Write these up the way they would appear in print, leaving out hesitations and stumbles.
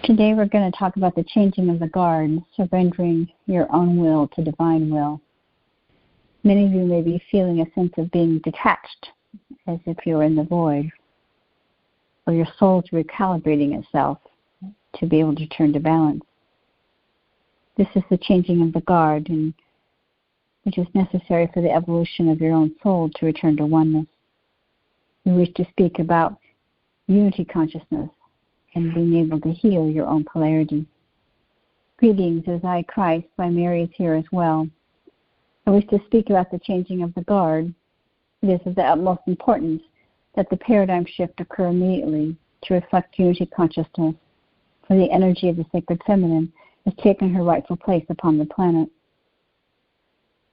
Today we're going to talk about the changing of the guard, surrendering your own will to divine will. Many of you may be feeling a sense of being detached, as if you're in the void, or your soul's recalibrating itself to be able to turn to balance. This is the changing of the guard, which is necessary for the evolution of your own soul to return to oneness. We wish to speak about unity consciousness and being able to heal your own polarity. Greetings, as I, Christ, by Mary, is here as well. I wish to speak about the changing of the guard. It is of the utmost importance that the paradigm shift occur immediately to reflect unity consciousness, for the energy of the sacred feminine has taken her rightful place upon the planet.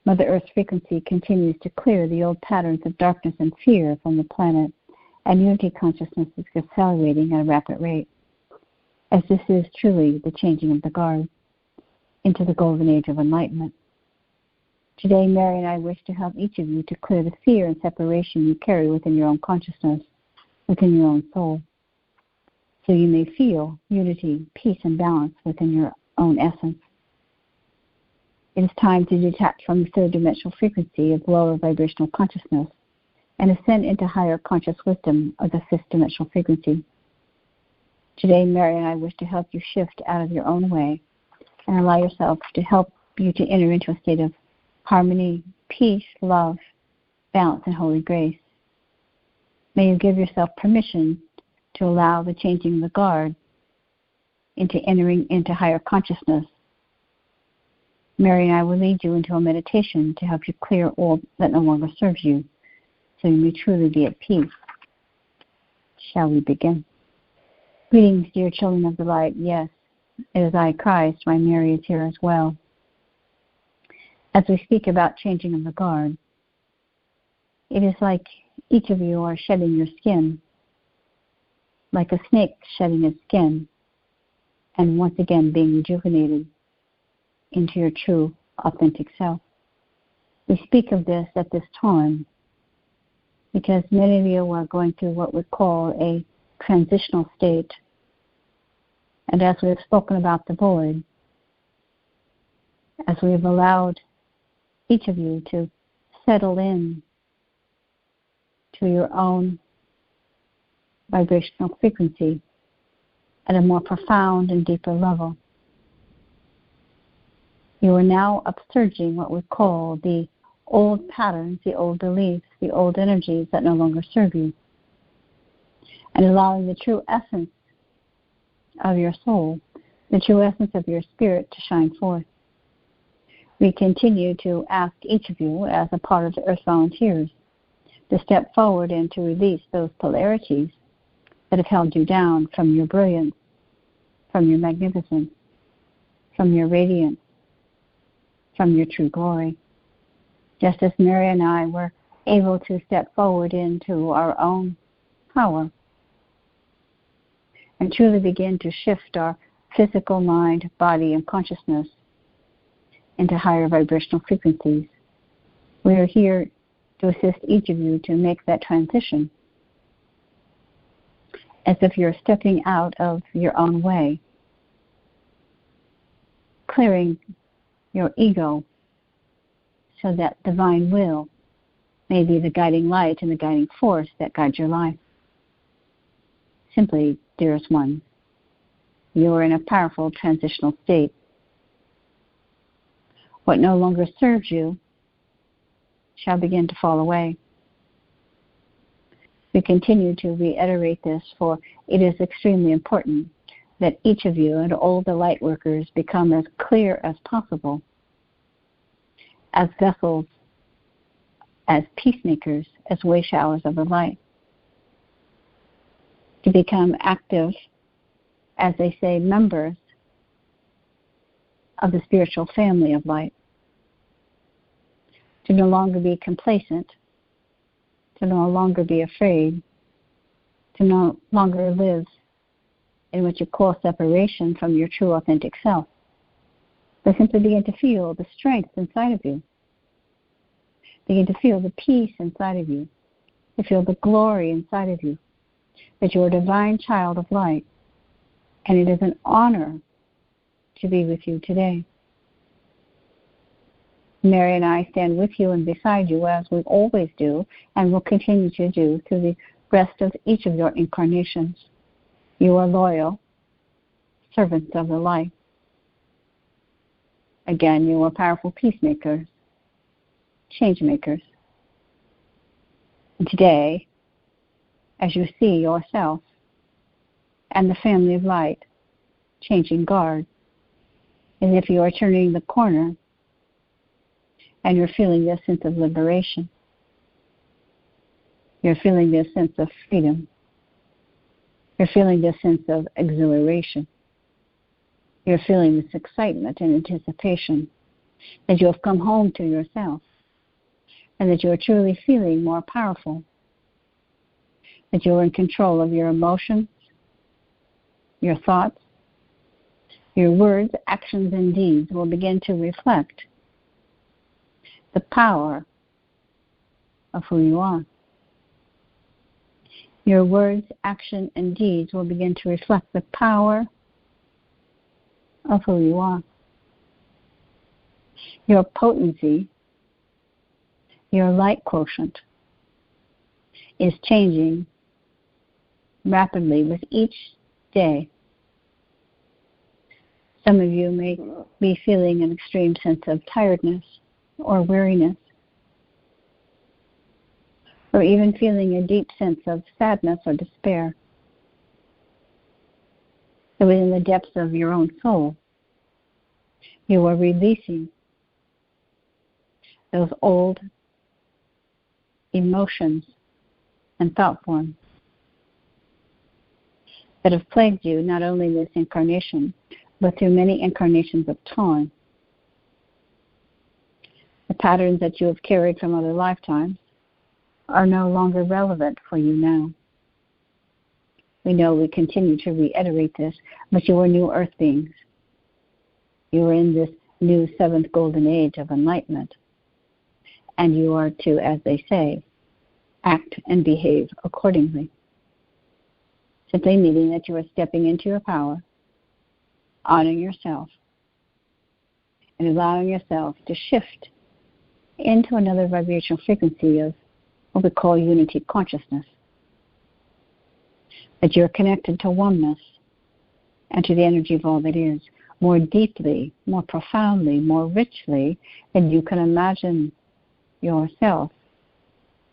Mother Earth's frequency continues to clear the old patterns of darkness and fear from the planet, and unity consciousness is accelerating at a rapid rate, as this is truly the changing of the guard into the golden age of enlightenment. Today, Mary and I wish to help each of you to clear the fear and separation you carry within your own consciousness, within your own soul, so you may feel unity, peace, and balance within your own essence. It is time to detach from the third dimensional frequency of lower vibrational consciousness and ascend into higher conscious wisdom of the fifth dimensional frequency. Today, Mary and I wish to help you shift out of your own way and allow yourself to help you to enter into a state of harmony, peace, love, balance, and holy grace. May you give yourself permission to allow the changing of the guard into entering into higher consciousness. Mary and I will lead you into a meditation to help you clear all that no longer serves you, so you may truly be at peace. Shall we begin? Greetings, dear children of the light. Yes, it is I, Christ. My Mary is here as well. As we speak about changing of the guard, it is like each of you are shedding your skin, like a snake shedding its skin, and once again being rejuvenated into your true, authentic self. We speak of this at this time because many of you are going through what we call a transitional state. And as we have spoken about the void, as we have allowed each of you to settle in to your own vibrational frequency at a more profound and deeper level, you are now upsurging what we call the old patterns, the old beliefs, the old energies that no longer serve you, and allowing the true essence of your soul, the true essence of your spirit to shine forth. We continue to ask each of you, as a part of the Earth Volunteers, to step forward and to release those polarities that have held you down from your brilliance, from your magnificence, from your radiance, from your true glory. Just as Mary and I were able to step forward into our own power and truly begin to shift our physical mind, body, and consciousness into higher vibrational frequencies. We are here to assist each of you to make that transition as if you're stepping out of your own way, clearing your ego so that divine will may be the guiding light and the guiding force that guides your life. Simply, dearest one, you are in a powerful transitional state. What no longer serves you shall begin to fall away. We continue to reiterate this, for it is extremely important that each of you and all the light workers become as clear as possible, as vessels, as peacemakers, as way showers of the light, to become active, as they say, members of the spiritual family of light. To no longer be complacent, to no longer be afraid, to no longer live in what you call separation from your true authentic self, but simply begin to feel the strength inside of you. Begin to feel the peace inside of you, to feel the glory inside of you, that you're a divine child of light, and it is an honor to be with you today. Mary and I stand with you and beside you as we always do and will continue to do through the rest of each of your incarnations. You are loyal servants of the light. Again, you are powerful peacemakers, change makers. And today, as you see yourself and the family of light changing guard, as if you are turning the corner and you're feeling this sense of liberation. You're feeling this sense of freedom. You're feeling this sense of exhilaration. You're feeling this excitement and anticipation that you have come home to yourself and that you are truly feeling more powerful, that you are in control of your emotions, your thoughts, your words, actions, and deeds will begin to reflect the power of who you are. Your words, action, and deeds will begin to reflect the power of who you are. Your potency, your light quotient, is changing rapidly with each day. Some of you may be feeling an extreme sense of tiredness or weariness, or even feeling a deep sense of sadness or despair. So within the depths of your own soul, you are releasing those old emotions and thought forms that have plagued you not only this incarnation, but through many incarnations of time. The patterns that you have carried from other lifetimes are no longer relevant for you now. We know we continue to reiterate this, but you are new earth beings. You are in this new seventh golden age of enlightenment, and you are to, as they say, act and behave accordingly. Simply meaning that you are stepping into your power, honoring yourself, and allowing yourself to shift into another vibrational frequency of what we call unity consciousness. That you're connected to oneness and to the energy of all that is more deeply, more profoundly, more richly than you can imagine yourself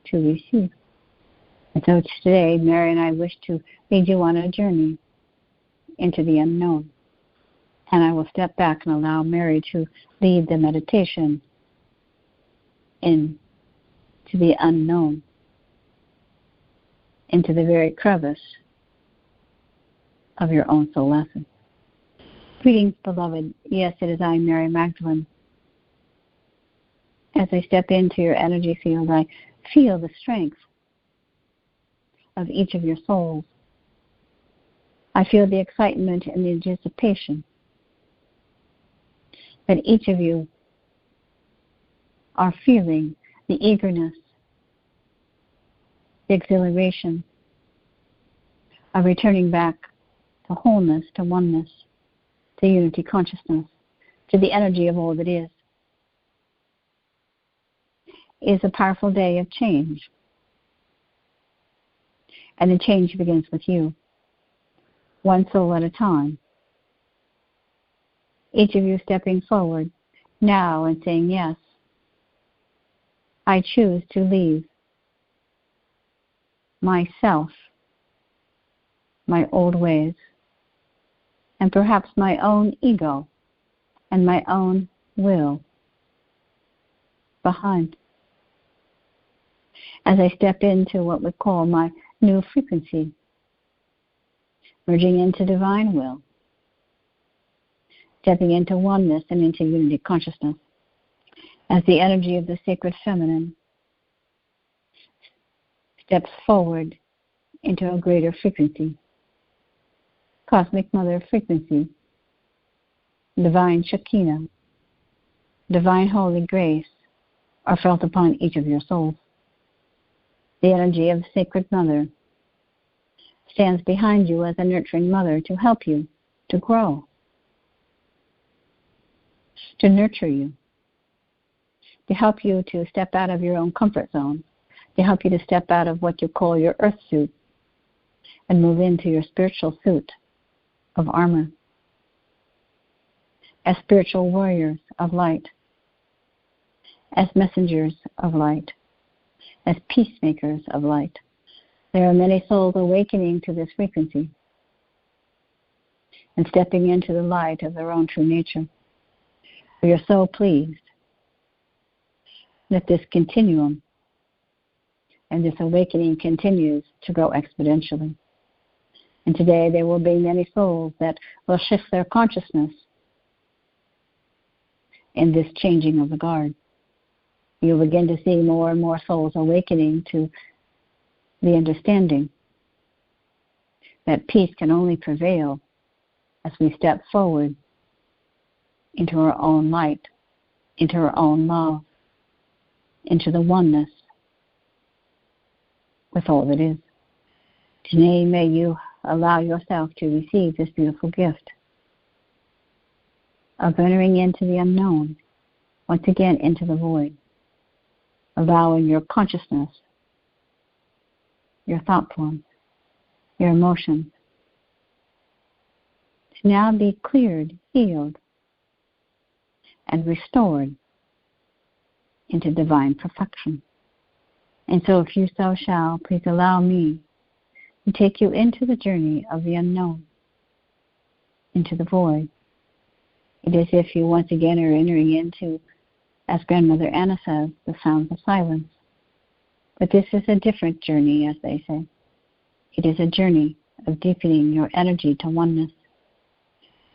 to receive. And so today, Mary and I wish to lead you on a journey into the unknown. And I will step back and allow Mary to lead the meditation into the unknown, into the very crevice of your own soul essence. Greetings, beloved. Yes, it is I, Mary Magdalene. As I step into your energy field, I feel the strength of each of your souls. I feel the excitement and the anticipation that each of you are feeling, the eagerness, the exhilaration of returning back to wholeness, to oneness, to unity consciousness, to the energy of all that is. It is a powerful day of change. And the change begins with you, one soul at a time. Each of you stepping forward now and saying, yes, I choose to leave myself, my old ways, and perhaps my own ego and my own will behind. As I step into what we call my new frequency, merging into divine will, stepping into oneness and into unity consciousness as the energy of the sacred feminine steps forward into a greater frequency, cosmic mother frequency, divine Shekinah, divine holy grace are felt upon each of your souls. The energy of the sacred mother stands behind you as a nurturing mother to help you to grow, to nurture you, to help you to step out of your own comfort zone, to help you to step out of what you call your earth suit and move into your spiritual suit of armor as spiritual warriors of light, as messengers of light, as peacemakers of light. There are many souls awakening to this frequency and stepping into the light of their own true nature. We are so pleased that this continuum and this awakening continues to grow exponentially. And today there will be many souls that will shift their consciousness in this changing of the guard. You'll begin to see more and more souls awakening to the understanding that peace can only prevail as we step forward into our own light, into our own love, into the oneness with all that is. Today, may you allow yourself to receive this beautiful gift of entering into the unknown, once again into the void, allowing your consciousness, your thought forms, your emotions to now be cleared, healed, and restored into divine perfection. And so if you so shall, please allow me to take you into the journey of the unknown, into the void. It is as if you once again are entering into, as Grandmother Anna says, the sounds of silence. But this is a different journey, as they say. It is a journey of deepening your energy to oneness,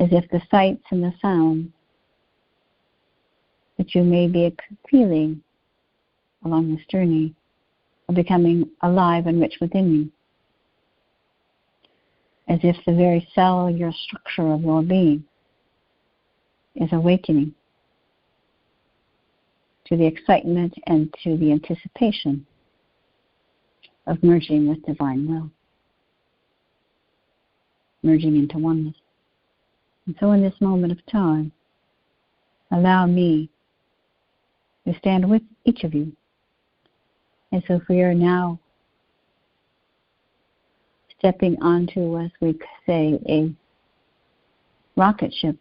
as if the sights and the sounds that you may be feeling along this journey are becoming alive and rich within you, as if the very cellular structure of your being is awakening to the excitement and to the anticipation of merging with divine will, merging into oneness. And so in this moment of time, allow me to stand with each of you. And so if we are now stepping onto, as we say, a rocket ship,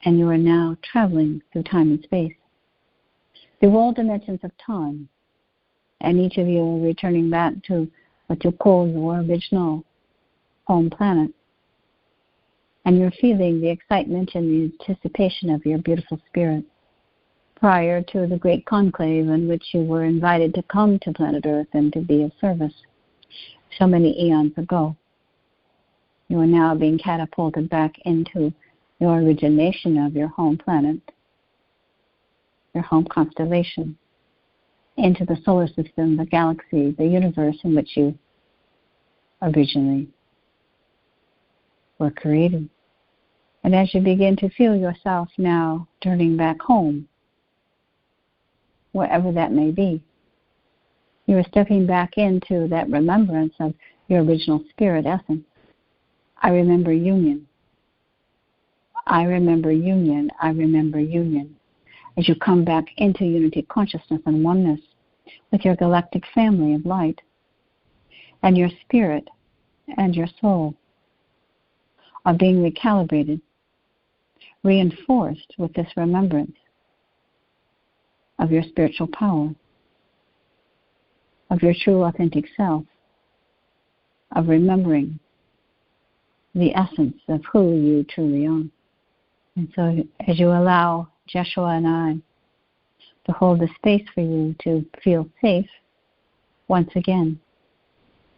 and you are now traveling through time and space, through all dimensions of time, and each of you are returning back to what you call your original home planet, and you're feeling the excitement and the anticipation of your beautiful spirit prior to the great conclave in which you were invited to come to planet Earth and to be of service so many eons ago. You are now being catapulted back into your origination of your home planet, your home constellation, into the solar system, the galaxy, the universe in which you originally were created. And as you begin to feel yourself now turning back home, wherever that may be, you are stepping back into that remembrance of your original spirit essence. I remember union. I remember union. I remember union. As you come back into unity consciousness and oneness with your galactic family of light, and your spirit and your soul are being recalibrated, reinforced with this remembrance of your spiritual power, of your true authentic self, of remembering the essence of who you truly are. And so as you allow Jeshua and I to hold the space for you to feel safe once again,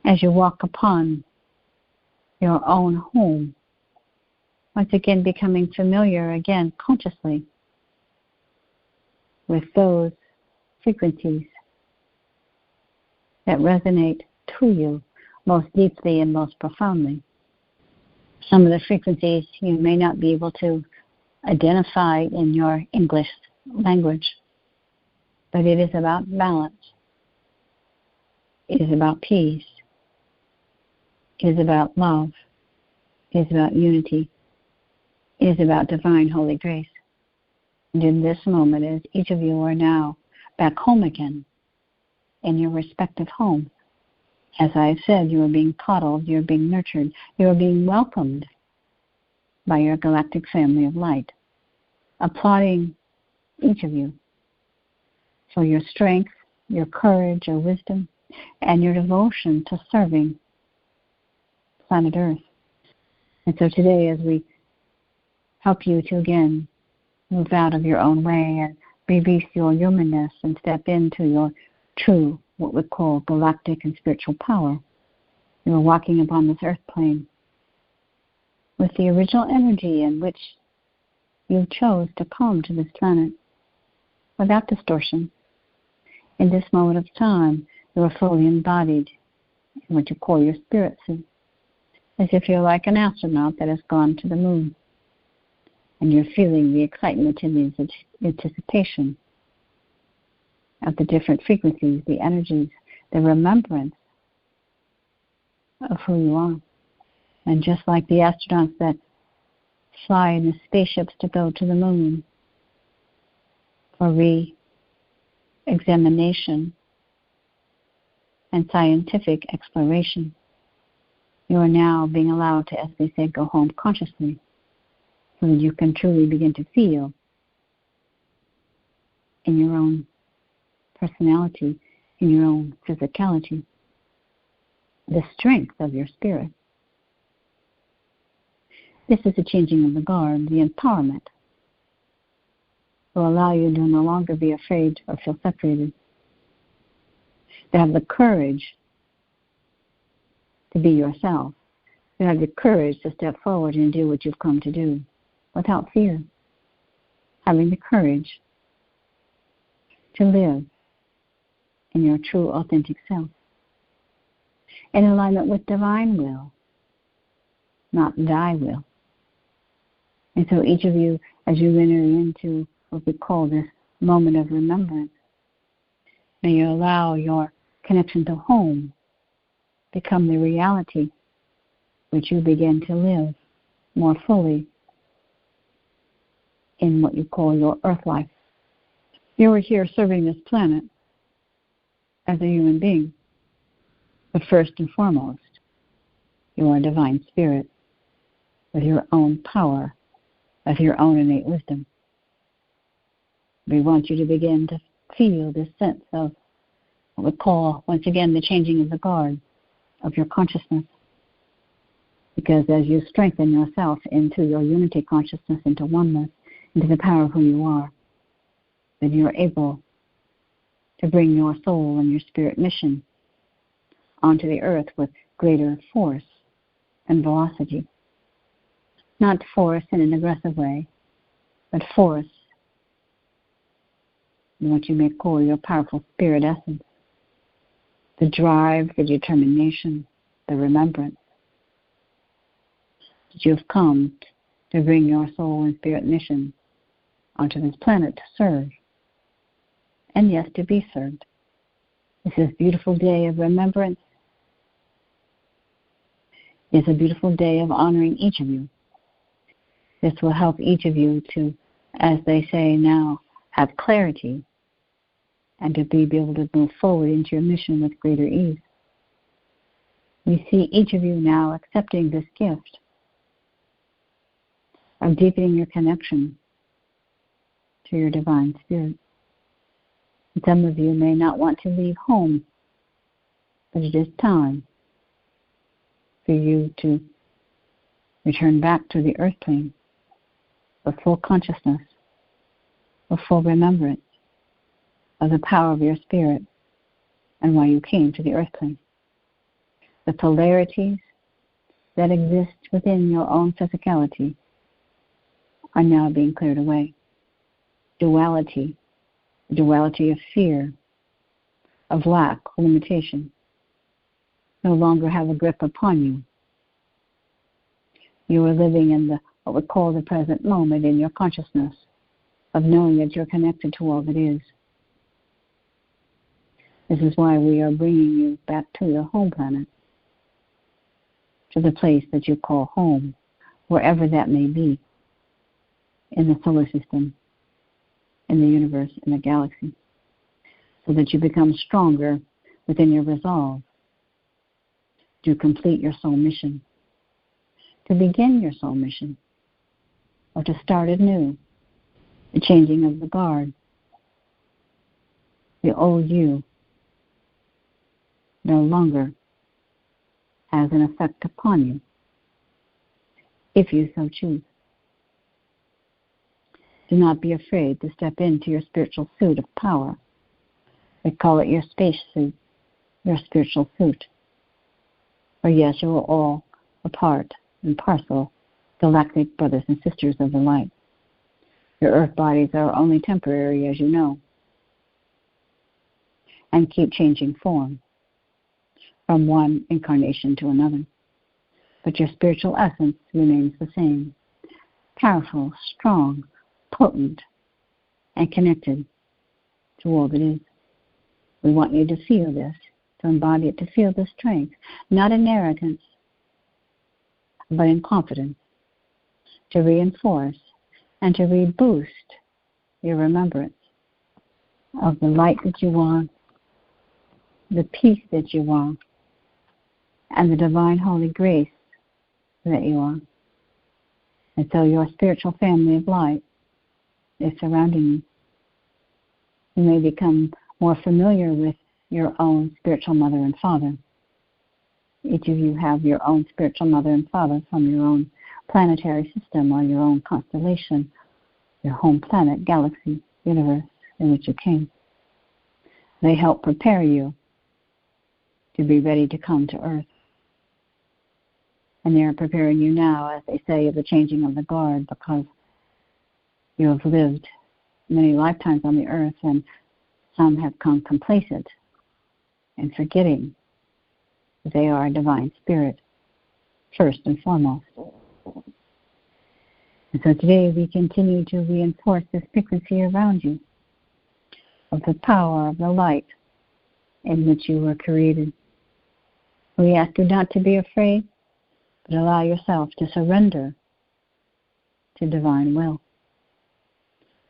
as you walk upon your own home Once again, becoming familiar again consciously with those frequencies that resonate to you most deeply and most profoundly. Some of the frequencies you may not be able to identify in your English language, but it is about balance. It is about peace. It is about love. It is about unity. It is about divine holy grace. And in this moment, as each of you are now back home again, in your respective homes, as I have said, you are being coddled, you are being nurtured, you are being welcomed by your galactic family of light, applauding each of you for your strength, your courage, your wisdom, and your devotion to serving planet Earth. And so today, as we help you to again move out of your own way and release your humanness and step into your true, what we call galactic and spiritual power, you are walking upon this earth plane with the original energy in which you chose to come to this planet without distortion. In this moment of time, you are fully embodied in what you call your spirit suit, as if you're like an astronaut that has gone to the moon, and you're feeling the excitement and the anticipation of the different frequencies, the energies, the remembrance of who you are. And just like the astronauts that fly in the spaceships to go to the moon for re-examination and scientific exploration, you are now being allowed to, as they say, go home consciously, so that you can truly begin to feel in your own personality, in your own physicality, the strength of your spirit. This is the changing of the guard, the empowerment will allow you to no longer be afraid or feel separated, to have the courage to be yourself, to have the courage to step forward and do what you've come to do without fear, having the courage to live in your true, authentic self, in alignment with divine will, not thy will. And so each of you, as you enter into what we call this moment of remembrance, may you allow your connection to home become the reality which you begin to live more fully in what you call your earth life. You are here serving this planet as a human being, but first and foremost, you are a divine spirit with your own power, with your own innate wisdom. We want you to begin to feel this sense of what we call, once again, the changing of the guard of your consciousness. Because as you strengthen yourself into your unity consciousness, into oneness, into the power of who you are, then you're able to bring your soul and your spirit mission onto the earth with greater force and velocity. Not force in an aggressive way, but force in what you may call your powerful spirit essence. The drive, the determination, the remembrance that you have come to bring your soul and spirit mission onto this planet to serve, and yes, to be served. This is a beautiful day of remembrance. It's a beautiful day of honoring each of you. This will help each of you to, as they say now, have clarity and to be able to move forward into your mission with greater ease. We see each of you now accepting this gift of deepening your connection to your divine spirit. And some of you may not want to leave home, but it is time for you to return back to the earth plane with full consciousness, with full remembrance of the power of your spirit and why you came to the earth plane. The polarities that exist within your own physicality are now being cleared away. Duality, the duality of fear, of lack, limitation, no longer have a grip upon you. You are living in what we call the present moment in your consciousness of knowing that you're connected to all that is. This is why we are bringing you back to your home planet, to the place that you call home, wherever that may be, in the solar system, in the universe, in the galaxy, so that you become stronger within your resolve to complete your soul mission, to begin your soul mission, or to start anew, the changing of the guard. The old you no longer has an effect upon you, if you so choose. Do not be afraid to step into your spiritual suit of power. We call it your space suit, your spiritual suit. For yes, you are all a part and parcel, galactic brothers and sisters of the light. Your earth bodies are only temporary, as you know, and keep changing form from one incarnation to another. But your spiritual essence remains the same, powerful, strong, potent, and connected to all that is. We want you to feel this, to embody it, to feel the strength, not in arrogance, but in confidence, to reinforce and to reboost your remembrance of the light that you are, the peace that you are, and the divine holy grace that you are. And so your spiritual family of light is surrounding you. You may become more familiar with your own spiritual mother and father. Each of you have your own spiritual mother and father from your own planetary system or your own constellation, your home planet, galaxy, universe in which you came. They help prepare you to be ready to come to Earth. And they are preparing you now, as they say, of the changing of the guard, because you have lived many lifetimes on the Earth, and some have come complacent and forgetting that they are a divine spirit, first and foremost. And so today we continue to reinforce this frequency around you of the power of the light in which you were created. We ask you not to be afraid, but allow yourself to surrender to divine will,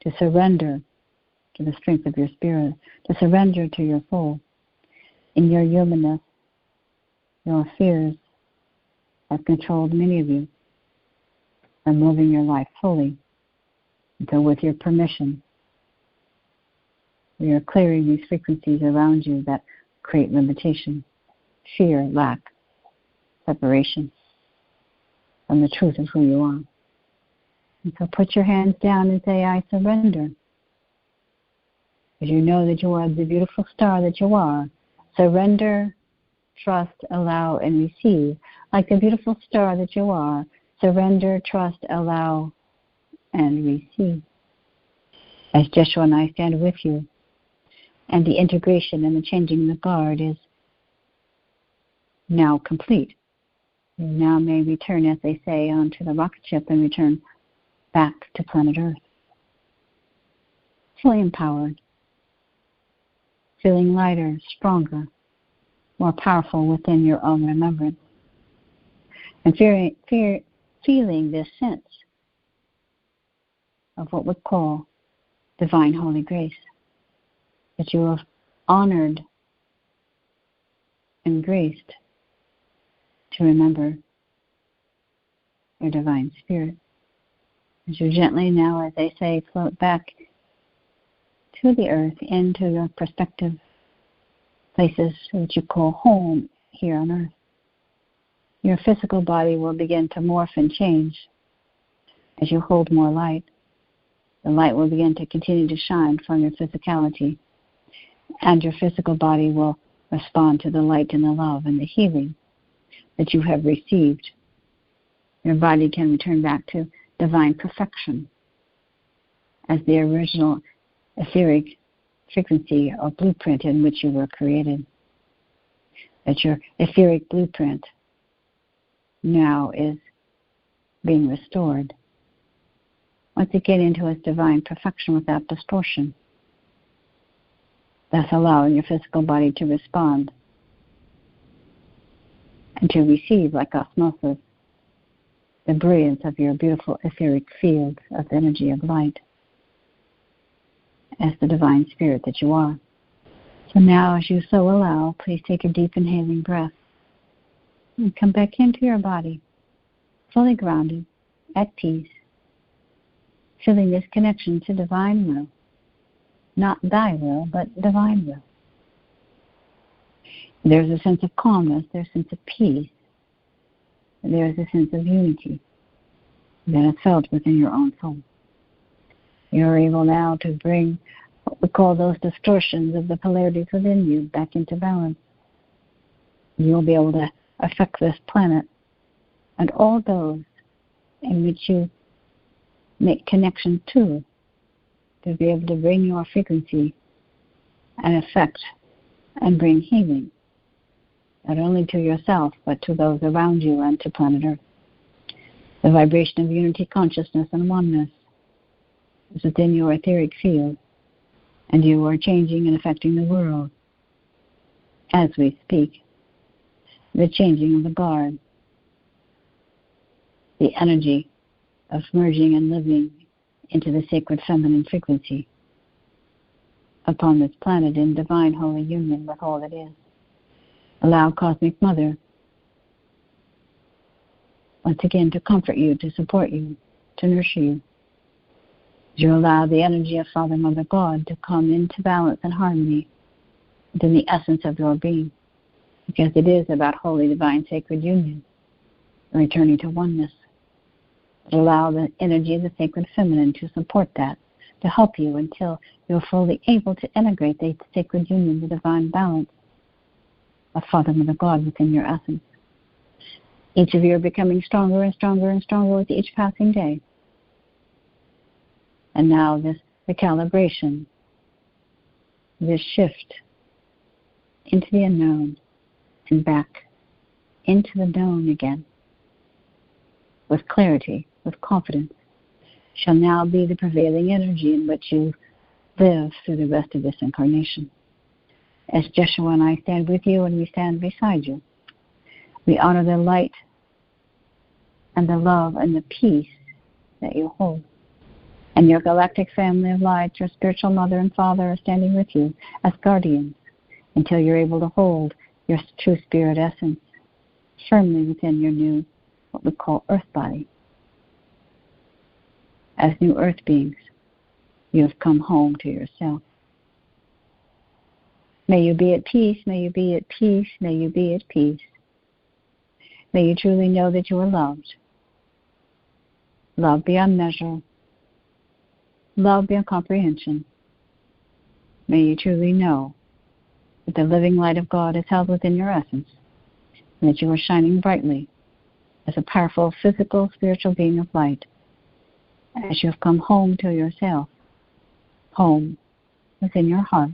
to surrender to the strength of your spirit, to surrender to your soul. In your humanness, your fears have controlled many of you from living your life fully. And so with your permission, we are clearing these frequencies around you that create limitation, fear, lack, separation from the truth of who you are. And so put your hands down and say, I surrender. Because you know that you are the beautiful star that you are. Surrender, trust, allow, and receive. Like the beautiful star that you are, surrender, trust, allow, and receive. As Joshua and I stand with you, and the integration and the changing of the guard is now complete. You now may return, as they say, onto the rocket ship and return back to planet Earth. Fully empowered, feeling lighter, stronger, more powerful within your own remembrance, and feeling this sense of what we call divine holy grace, that you have honored and graced to remember your divine spirit. As you gently now, as they say, float back to the earth, into your prospective places which you call home here on earth. Your physical body will begin to morph and change as you hold more light. The light will begin to continue to shine from your physicality, and your physical body will respond to the light and the love and the healing that you have received. Your body can return back to divine perfection, as the original etheric frequency or blueprint in which you were created. That your etheric blueprint now is being restored once again into its divine perfection without distortion, thus allowing your physical body to respond and to receive, like osmosis, the brilliance of your beautiful etheric field of energy of light as the divine spirit that you are. So now, as you so allow, please take a deep inhaling breath and come back into your body, fully grounded, at peace, feeling this connection to divine will, not thy will, but divine will. There's a sense of calmness, there's a sense of peace, there's a sense of unity that is felt within your own soul. You're able now to bring what we call those distortions of the polarities within you back into balance. You'll be able to affect this planet and all those in which you make connection to be able to bring your frequency and affect and bring healing, not only to yourself, but to those around you and to planet Earth. The vibration of unity, consciousness, and oneness is within your etheric field, and you are changing and affecting the world as we speak. The changing of the guard, the energy of merging and living into the sacred feminine frequency upon this planet in divine holy union with all that is. Allow Cosmic Mother once again to comfort you, to support you, to nurture you. You allow the energy of Father, Mother, God to come into balance and harmony within the essence of your being, because it is about holy, divine, sacred union, returning to oneness. Allow the energy of the sacred feminine to support that, to help you until you're fully able to integrate the sacred union, the divine balance of Father, Mother, God within your essence. Each of you are becoming stronger and stronger and stronger with each passing day. And now this recalibration, this shift into the unknown and back into the known again with clarity, with confidence, shall now be the prevailing energy in which you live through the rest of this incarnation. As Joshua and I stand with you and we stand beside you, we honor the light and the love and the peace that you hold. And your galactic family of light, your spiritual mother and father are standing with you as guardians until you're able to hold your true spirit essence firmly within your new, what we call earth body. As new earth beings, you have come home to yourself. May you be at peace, may you be at peace, may you be at peace. May you truly know that you are loved. Love beyond measure. Love beyond comprehension. May you truly know that the living light of God is held within your essence, and that you are shining brightly as a powerful physical, spiritual being of light, as you have come home to yourself, home within your heart.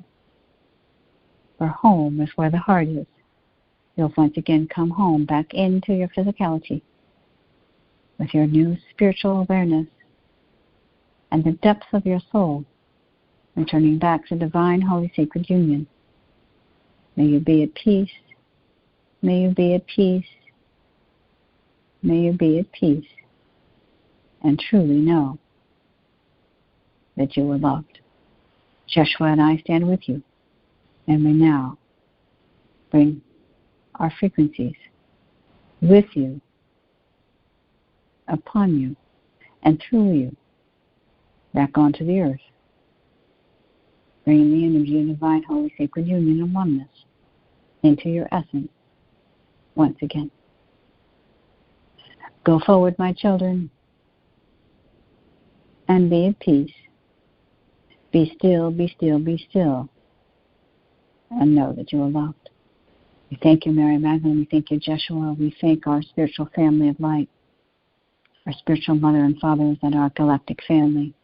For home is where the heart is. You'll once again come home back into your physicality with your new spiritual awareness and the depths of your soul, returning back to divine, holy, sacred union. May you be at peace. May you be at peace. May you be at peace and truly know that you are loved. Joshua and I stand with you, and we now bring our frequencies with you, upon you, and through you back onto the earth, bringing the energy of divine, holy, sacred union and oneness into your essence once again. Go forward, my children, and be at peace. Be still, be still, be still, and know that you are loved. We thank you, Mary Magdalene. We thank you, Joshua. We thank our spiritual family of light, our spiritual mother and fathers, and our galactic family.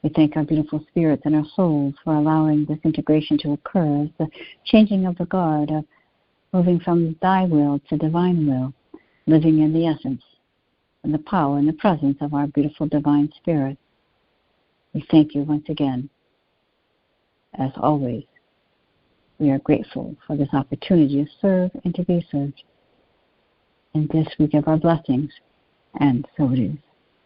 We thank our beautiful spirits and our souls for allowing this integration to occur as the changing of the guard of moving from thy will to divine will, living in the essence and the power and the presence of our beautiful divine spirit. We thank you once again. As always, we are grateful for this opportunity to serve and to be served. In this we give our blessings, and so it is.